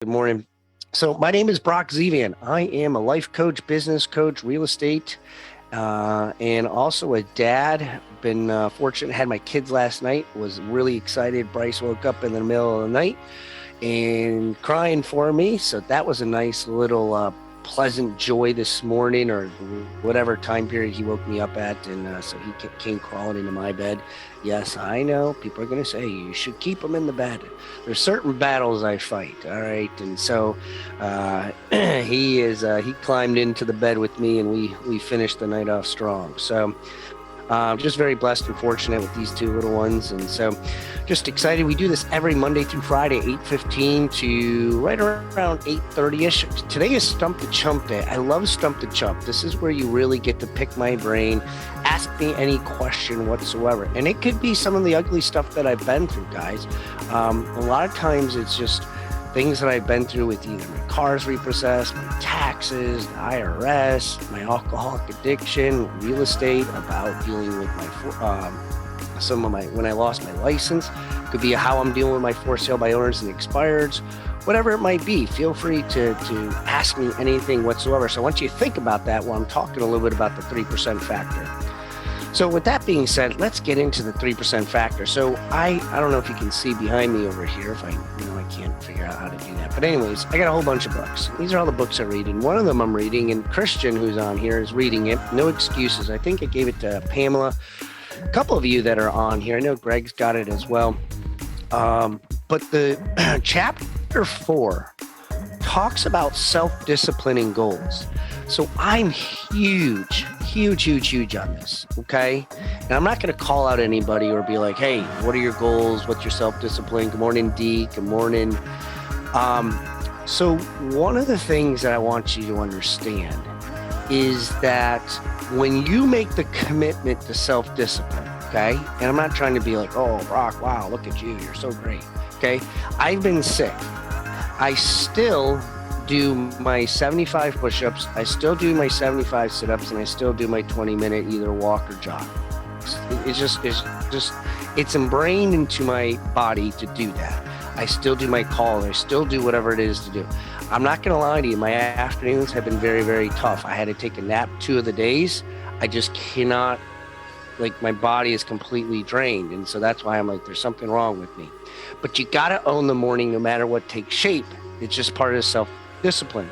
morning. So my name is Brock Zevan. I am a life coach, business coach, real estate, and also a dad. Been fortunate, had my kids last night, was really excited. Bryce woke up in the middle of the night and crying for me. So that was a nice little pleasant joy this morning, or whatever time period he woke me up at. And so he came crawling into my bed. Yes, I know people are going to say you should keep him in the bed. There's certain battles I fight. All right. And so he climbed into the bed with me, and we finished the night off strong. So just very blessed and fortunate with these two little ones. And so just excited. We do this every Monday through Friday, 8:15 to right around 8:30-ish. Today is Stump the Chump Day. I love Stump the Chump. This is where you really get to pick my brain, ask me any question whatsoever. And it could be some of the ugly stuff that I've been through, guys. A lot of times it's just things that I've been through with either my car's repossessed, my taxes, the IRS, my alcoholic addiction, real estate, about dealing with my when I lost my license. Could be how I'm dealing with my for sale by owners and expireds, whatever it might be. Feel free to ask me anything whatsoever. So I want you to think about that while I'm talking a little bit about the 3% factor. So with that being said, let's get into the 3% factor. So I don't know if you can see behind me over here. If I can't figure out how to do that. But anyways, I got a whole bunch of books. These are all the books I read. And one of them I'm reading, and Christian, who's on here, is reading it. No Excuses. I think I gave it to Pamela. A couple of you that are on here. I know Greg's got it as well. But the chapter 4 talks about self-disciplining goals. So I'm huge on this, okay? And I'm not going to call out anybody or be like, hey, what are your goals? What's your self-discipline? Good morning, Dee. Good morning. So one of the things that I want you to understand is that when you make the commitment to self-discipline, okay? And I'm not trying to be like, oh, Brock, wow, look at you. You're so great, okay? I've been sick. I still do my 75 push-ups, I still do my 75 sit-ups, and I still do my 20-minute either walk or jog. It's ingrained into my body to do that. I still do my calls. I still do whatever it is to do. I'm not going to lie to you. My afternoons have been very, very tough. I had to take a nap 2 of the days. I just cannot, my body is completely drained. And so that's why I'm like, there's something wrong with me. But you got to own the morning no matter what takes shape. It's just part of the self-discipline.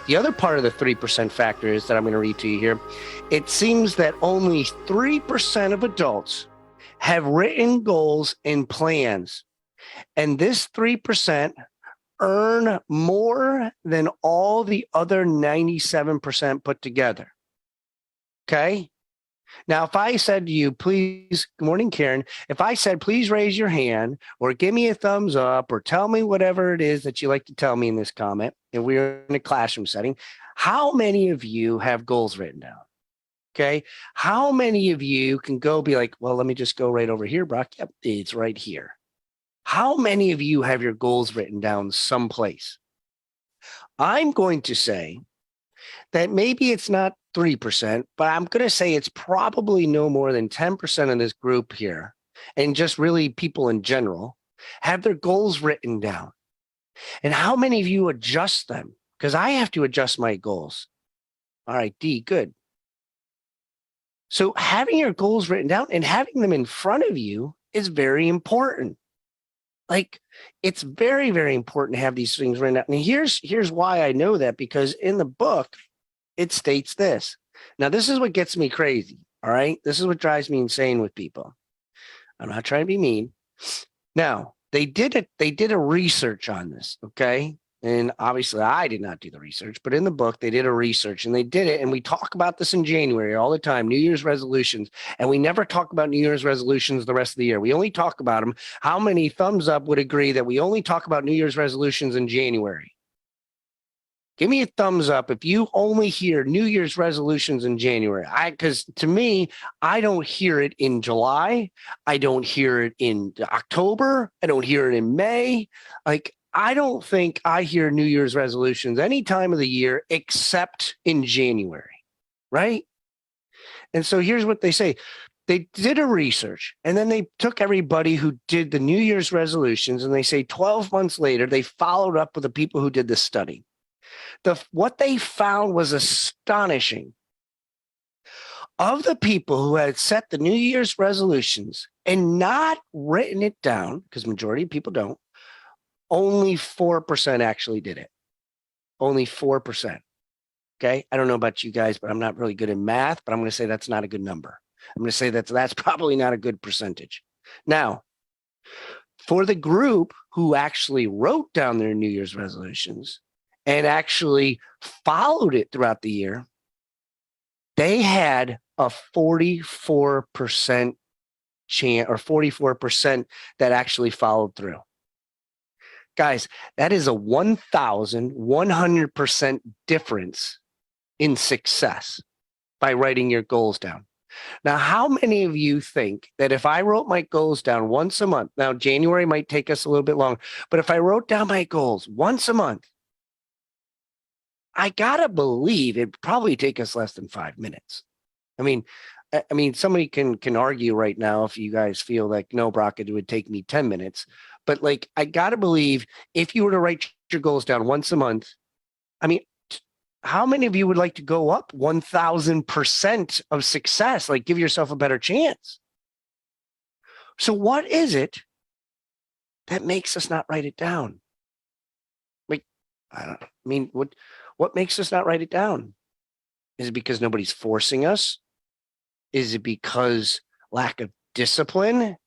The other part of the 3% factor is that I'm going to read to you here. It seems that only 3% of adults have written goals and plans. And this 3% earn more than all the other 97% put together. Okay? Now, if I said to you, please, good morning, Karen. If I said, please raise your hand or give me a thumbs up or tell me whatever it is that you like to tell me in this comment, and we're in a classroom setting, how many of you have goals written down? Okay. How many of you can go be like, well, let me just go right over here, Brock. Yep, it's right here. How many of you have your goals written down someplace? I'm going to say that maybe it's not 3%, but I'm going to say it's probably no more than 10% of this group here, and just really people in general, have their goals written down. And how many of you adjust them? Because I have to adjust my goals. All right, D, good. So having your goals written down and having them in front of you is very important. It's very, very important to have these things written down. And here's why I know that, because in the book, it states this. Now, this is what gets me crazy. All right. This is what drives me insane with people. I'm not trying to be mean. Now, they did a research on this. Okay. And obviously I did not do the research, but in the book, they did a research and they did it. And we talk about this in January all the time, New Year's resolutions. And we never talk about New Year's resolutions the rest of the year. We only talk about them. How many thumbs up would agree that we only talk about New Year's resolutions in January? Give me a thumbs up if you only hear New Year's resolutions in January. Because to me, I don't hear it in July. I don't hear it in October. I don't hear it in May. I don't think I hear New Year's resolutions any time of the year except in January, right? And so here's what they say. They did a research and then they took everybody who did the New Year's resolutions and they say 12 months later, they followed up with the people who did the study. What they found was astonishing. Of the people who had set the New Year's resolutions and not written it down, because majority of people don't, only 4% actually did it. Only 4%. Okay. I don't know about you guys, but I'm not really good in math, but I'm going to say that's not a good number. I'm going to say that's probably not a good percentage. Now, for the group who actually wrote down their New Year's resolutions and actually followed it throughout the year, they had a 44% chance, or 44% that actually followed through. Guys, that is a 1,100% difference in success by writing your goals down. Now, how many of you think that if I wrote my goals down once a month, now January might take us a little bit long, but if I wrote down my goals once a month, I gotta believe it'd probably take us less than 5 minutes. I mean, somebody can argue right now if you guys feel like no, Brock, it would take me 10 minutes. But like, I gotta believe if you were to write your goals down once a month, I mean, how many of you would like to go up 1,000% of success? Like, give yourself a better chance. So what is it that makes us not write it down? Like, what makes us not write it down? Is it because nobody's forcing us? Is it because lack of discipline?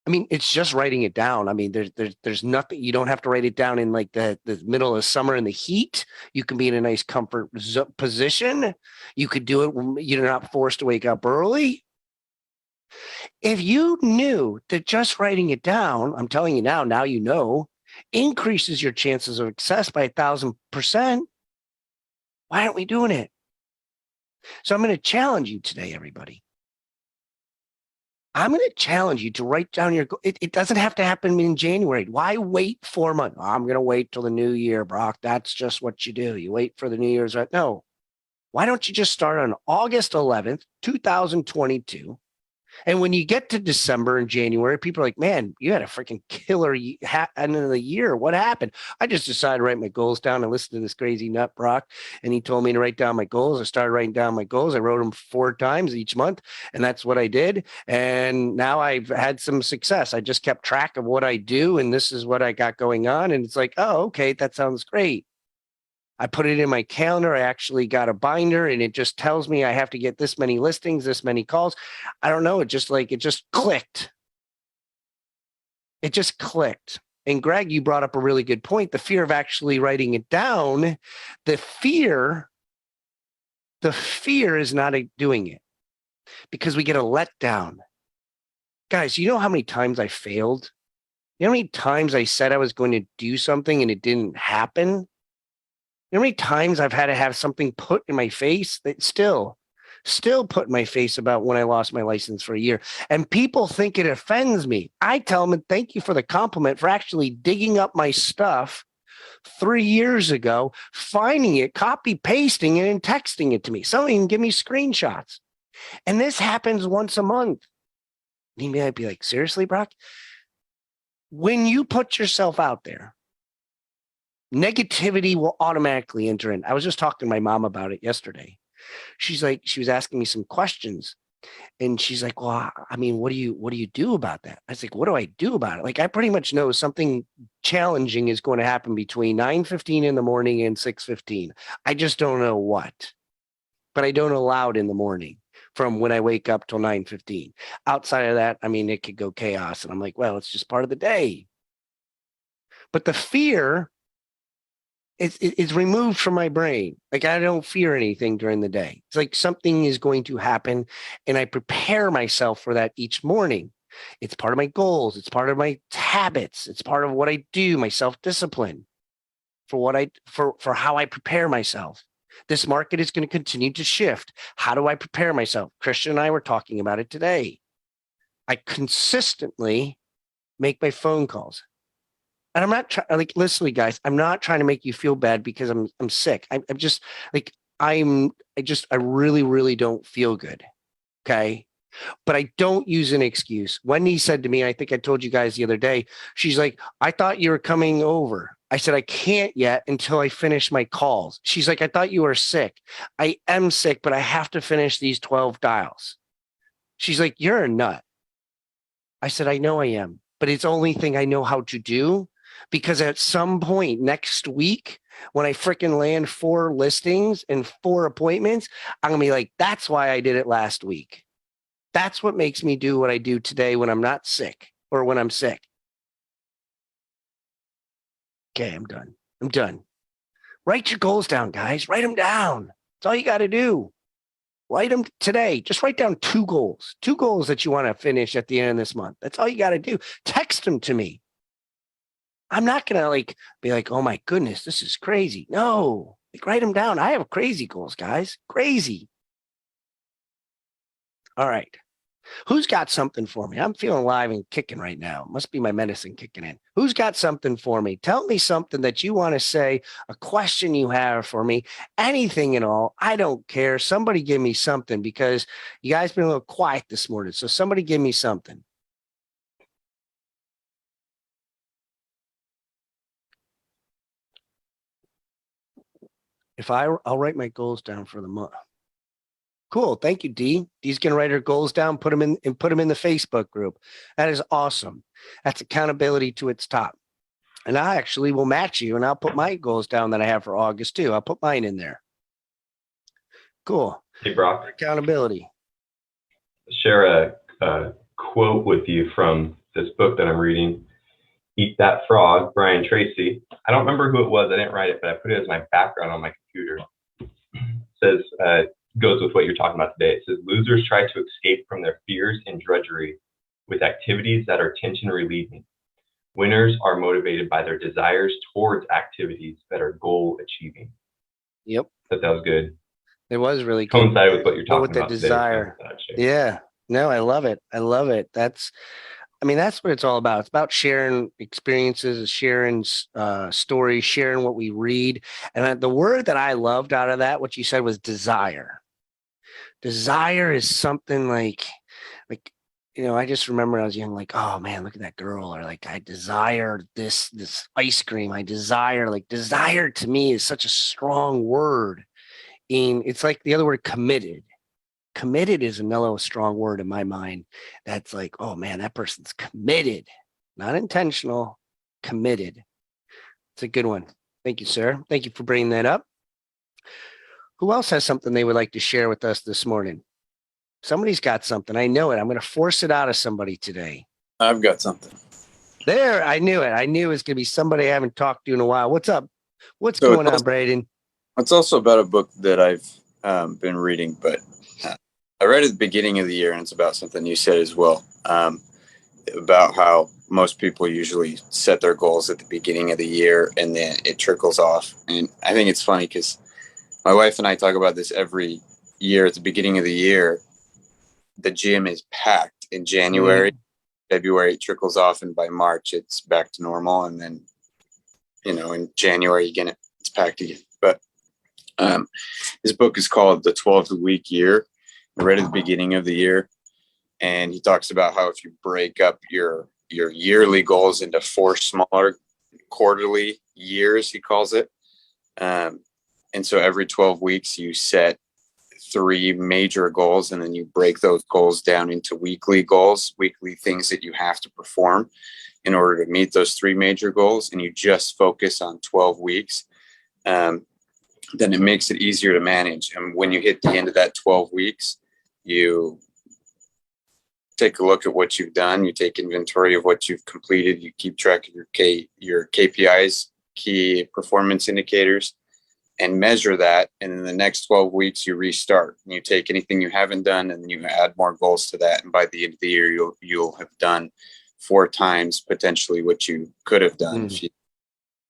I mean, it's just writing it down. I mean, there's nothing. You don't have to write it down in like the middle of summer in the heat. You can be in a nice comfort position. You could do it when you're not forced to wake up early. If you knew that just writing it down, I'm telling you now you know, increases your chances of success by 1,000%. Why aren't we doing it? So I'm going to challenge you today, everybody. I'm going to challenge you to write down your goal. It doesn't have to happen in January. Why wait 4 months? Oh, I'm going to wait till the new year, Brock. That's just what you do. You wait for the New Year's. No. Why don't you just start on August 11th, 2022? And when you get to December and January, people are like, man, you had a freaking killer end of the year. What happened? I just decided to write my goals down and listen to this crazy nut, Brock. And he told me to write down my goals. I started writing down my goals. I wrote them 4 times each month. And that's what I did. And now I've had some success. I just kept track of what I do. And this is what I got going on. And it's like, oh, okay, that sounds great. I put it in my calendar. I actually got a binder and it just tells me I have to get this many listings, this many calls. I don't know. It just clicked. It just clicked. And Greg, you brought up a really good point. The fear of actually writing it down, the fear is not doing it because we get a letdown. Guys, you know how many times I failed? You know how many times I said I was going to do something and it didn't happen? You know how many times I've had to have something put in my face that still put in my face about when I lost my license for a year. And people think it offends me. I tell them, thank you for the compliment for actually digging up my stuff 3 years ago, finding it, copy pasting it, and texting it to me. Some even give me screenshots. And this happens once a month. You might be like, seriously, Brock? When you put yourself out there, negativity will automatically enter in. I was just talking to my mom about it yesterday. She's like, she was asking me some questions and she's like, well, I mean, what do you do about that? I was like, what do I do about it? Like, I pretty much know something challenging is going to happen between 9:15 in the morning and 6:15. I just don't know what, but I don't allow it in the morning from when I wake up till 9:15. Outside of that, I mean, it could go chaos. And I'm like, well, it's just part of the day. But the fear it's removed from my brain. Like, I don't fear anything during the day. It's like something is going to happen and I prepare myself for that each morning. It's part of my goals. It's part of my habits. It's part of what I do, my self-discipline for how I prepare myself. This market is going to continue to shift. How do I prepare myself? Christian and I were talking about it today. I consistently make my phone calls. And I'm not trying, like, listen, guys, I'm not trying to make you feel bad because I'm sick. I'm just like, I really, really don't feel good. Okay. but I don't use an excuse. Wendy said to me, I think I told you guys the other day, she's like, I thought you were coming over. I said, I can't yet until I finish my calls. She's like, I thought you were sick. I am sick, but I have to finish these 12 dials. She's like, you're a nut. I said, I know I am, but it's the only thing I know how to do because at some point next week, when I freaking land 4 listings and 4 appointments, I'm going to be like, that's why I did it last week. That's what makes me do what I do today when I'm not sick or when I'm sick. Okay, I'm done. I'm done. Write your goals down, guys. Write them down. That's all you got to do. Write them today. Just write down 2 goals that you want to finish at the end of this month. That's all you got to do. Text them to me. I'm not going to be like, oh my goodness, this is crazy. No, write them down. I have crazy goals, guys. Crazy. All right. Who's got something for me? I'm feeling alive and kicking right now. Must be my medicine kicking in. Who's got something for me? Tell me something that you want to say, a question you have for me, anything at all. I don't care. Somebody give me something because you guys been a little quiet this morning. So somebody give me something. I'll write my goals down for the month. Cool. Thank you, D. D's going to write her goals down, put them in the Facebook group. That is awesome. That's accountability to its top. And I actually will match you and I'll put my goals down that I have for August too. I'll put mine in there. Cool. Hey, Brock. Accountability. Share a quote with you from this book that I'm reading, Eat That Frog, Brian Tracy. I don't remember who it was. I didn't write it, but I put it as my background on my computer. It says, goes with what you're talking about today. It says, losers try to escape from their fears and drudgery with activities that are tension relieving. Winners are motivated by their desires towards activities that are goal achieving. Yep. That was good. It was really good. Coincide with what you're talking about today. Desire. Yeah. No, I love it. I love it. That's what it's all about. It's about sharing experiences, sharing stories, sharing what we read. And the word that I loved out of that, what you said, was desire. Desire is something like, I just remember when I was young, oh man, look at that girl, or I desire this ice cream. I desire to me is such a strong word. And it's like the other word, committed. Committed is another strong word in my mind. That's like, oh man, that person's committed, not intentional, committed. It's a good one. Thank you, sir. Thank you for bringing that up. Who else has something they would like to share with us this morning? Somebody's got something. I know it. I'm going to force it out of somebody today. I've got something. There, I knew it. I knew it was going to be somebody I haven't talked to in a while. What's up? What's going on, Braden? It's also about a book that I've been reading, but I read at the beginning of the year, and it's about something you said as well, about how most people usually set their goals at the beginning of the year, and then it trickles off. And I think it's funny because my wife and I talk about this every year. At the beginning of the year, the gym is packed. In January, February, it trickles off, and by March, it's back to normal. And then, in January, again, it's packed again. But this book is called The 12-Week Year. I read at the beginning of the year, and he talks about how if you break up your yearly goals into 4 smaller quarterly years, he calls it. And so every 12 weeks, you set 3 major goals, and then you break those goals down into weekly goals, weekly things that you have to perform in order to meet those 3 major goals. And you just focus on 12 weeks. Then it makes it easier to manage. And when you hit the end of that 12 weeks, you take a look at what you've done. You take inventory of what you've completed. You keep track of your KPIs, key performance indicators, and measure that. And in the next 12 weeks, you restart. And you take anything you haven't done, and then you add more goals to that. And by the end of the year, you'll have done 4 times potentially what you could have done if you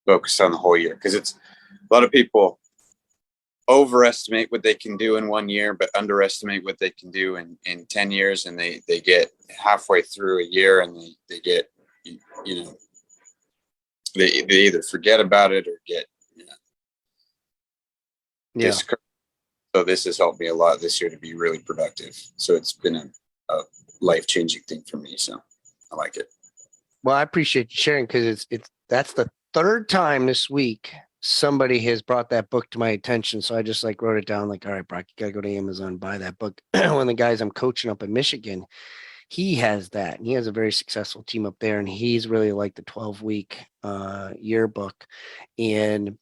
focus on the whole year. Because it's a lot of people overestimate what they can do in 1 year, but underestimate what they can do in 10 years. And they get halfway through a year, and they get, they either forget about it or get, discouraged. So this has helped me a lot this year to be really productive. So it's been a life-changing thing for me. So I like it. Well, I appreciate you sharing, because that's the third time this week somebody has brought that book to my attention. So I just like wrote it down, like, all right, Brock, you gotta go to Amazon, buy that book. One of the guys I'm coaching up in Michigan, he has that, and he has a very successful team up there, and he's really like the 12-week yearbook. And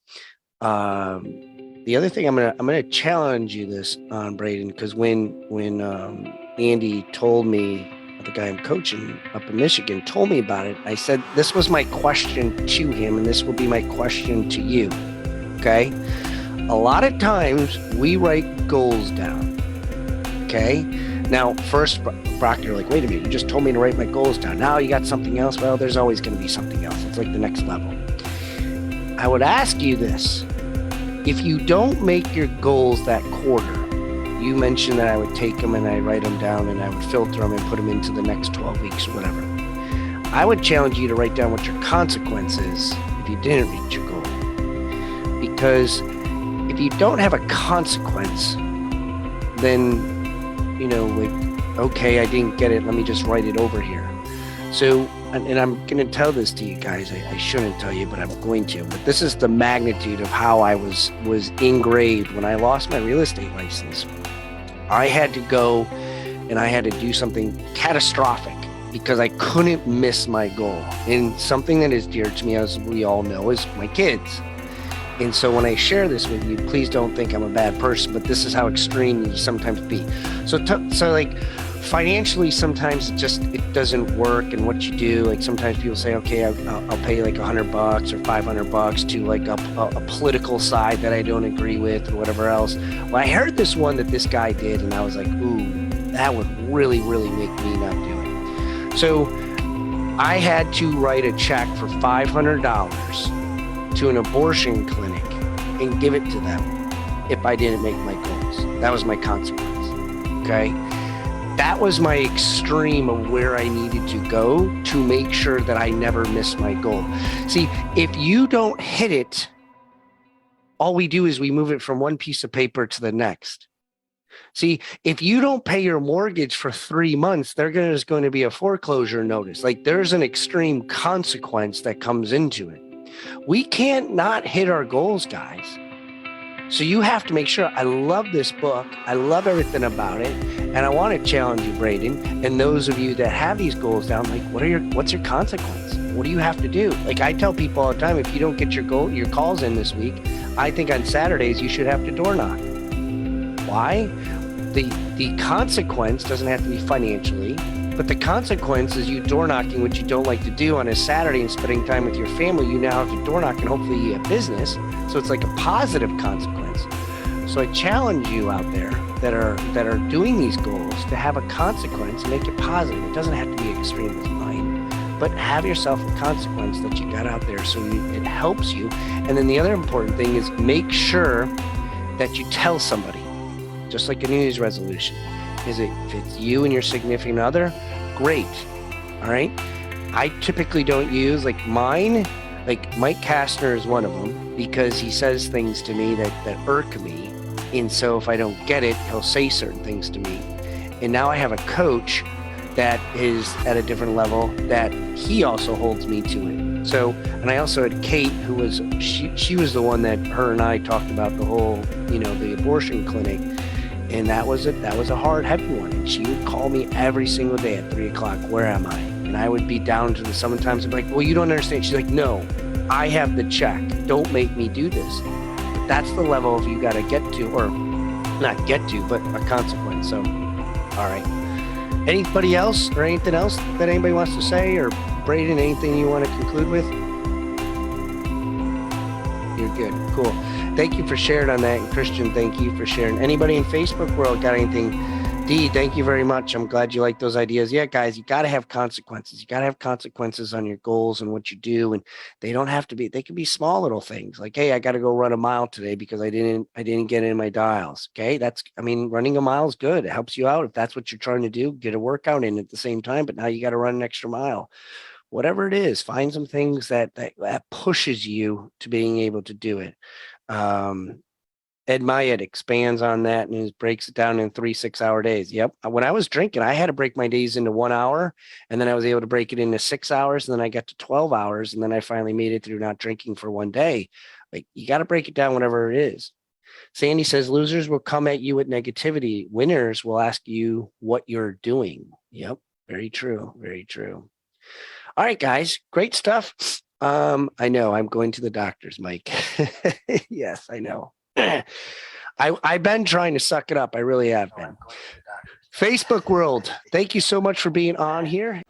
the other thing I'm gonna challenge you this on, Braden, because when Andy told me, the guy I'm coaching up in Michigan told me about it, I said this was my question to him, and this will be my question to you. Okay, a lot of times we write goals down. Okay, now first, Brock, you're like, wait a minute, you just told me to write my goals down. Now you got something else. Well, there's always going to be something else. It's like the next level. I would ask you this. If you don't make your goals that quarter, you mentioned that I would take them and I'd write them down and I would filter them and put them into the next 12 weeks or whatever. I would challenge you to write down what your consequence is if you didn't reach your goal. Because if you don't have a consequence, then, like, okay, I didn't get it. Let me just write it over here. So, and I'm going to tell this to you guys. I shouldn't tell you, but I'm going to. But this is the magnitude of how I was engraved when I lost my real estate license. I had to go and I had to do something catastrophic because I couldn't miss my goal. And something that is dear to me, as we all know, is my kids. And so when I share this with you, please don't think I'm a bad person, but this is how extreme you sometimes be. So like, financially, sometimes it doesn't work. And what you do, like, sometimes people say, okay, I'll pay like $100 or $500 to like a political side that I don't agree with or whatever else. Well, I heard this one that this guy did, and I was like, ooh, that would really, really make me not do it. So I had to write a check for $500 to an abortion clinic and give it to them if I didn't make my goals. That was my consequence. Okay. That was my extreme of where I needed to go to make sure that I never missed my goal. See, if you don't hit it, all we do is we move it from one piece of paper to the next. See, if you don't pay your mortgage for 3 months, there's going to be a foreclosure notice. Like, there's an extreme consequence that comes into it. We can't not hit our goals, guys. So you have to make sure. I love this book. I love everything about it. And I want to challenge you, Braden, and those of you that have these goals down, like, what's your consequence? What do you have to do? Like, I tell people all the time, if you don't get your calls in this week, I think on Saturdays you should have to door knock. Why? The consequence doesn't have to be financially, but the consequence is you door knocking, what you don't like to do on a Saturday, and spending time with your family. You now have to door knock and hopefully a business. So it's like a positive consequence. So I challenge you out there that are doing these goals to have a consequence, make it positive. It doesn't have to be extreme as mine, but have yourself a consequence that you got out there so it helps you. And then the other important thing is make sure that you tell somebody, just like a New Year's resolution. If it's you and your significant other, great. All right. I typically don't use, like, mine. Like, Mike Kastner is one of them because he says things to me that irk me. And so if I don't get it, he'll say certain things to me. And now I have a coach that is at a different level that he also holds me to it. So, and I also had Kate, who was, she was the one that her and I talked about the whole, the abortion clinic. And that was a hard, heavy one. And she would call me every single day at 3:00. Where am I? And I would be down to the sometimes I'd be like, well, you don't understand. She's like, no, I have the check. Don't make me do this. But that's the level of you got to get to, or not get to, but a consequence. So, all right. Anybody else or anything else that anybody wants to say? Or Braden, anything you want to conclude with? You're good. Cool. Thank you for sharing on that. And Christian, thank you for sharing. Anybody in Facebook world got anything? D, thank you very much. I'm glad you like those ideas. Yeah, guys, you got to have consequences. You got to have consequences on your goals and what you do. And they don't have to be, they can be small little things like, hey, I got to go run a mile today because I didn't get in my dials. Okay. Running a mile is good. It helps you out. If that's what you're trying to do, get a workout in at the same time, but now you got to run an extra mile. Whatever it is, find some things that pushes you to being able to do it. Ed Myatt expands on that and breaks it down in 3 6-hour days. Yep. When I was drinking, I had to break my days into 1 hour, and then I was able to break it into 6 hours, and then I got to 12 hours, and then I finally made it through not drinking for one day. Like, you got to break it down whatever it is. Sandy says losers will come at you with negativity. Winners will ask you what you're doing. Yep. Very true. Very true. All right, guys. Great stuff. I know I'm going to the doctors, Mike. Yes, I know. I've been trying to suck it up. I really have been. Facebook world, thank you so much for being on here.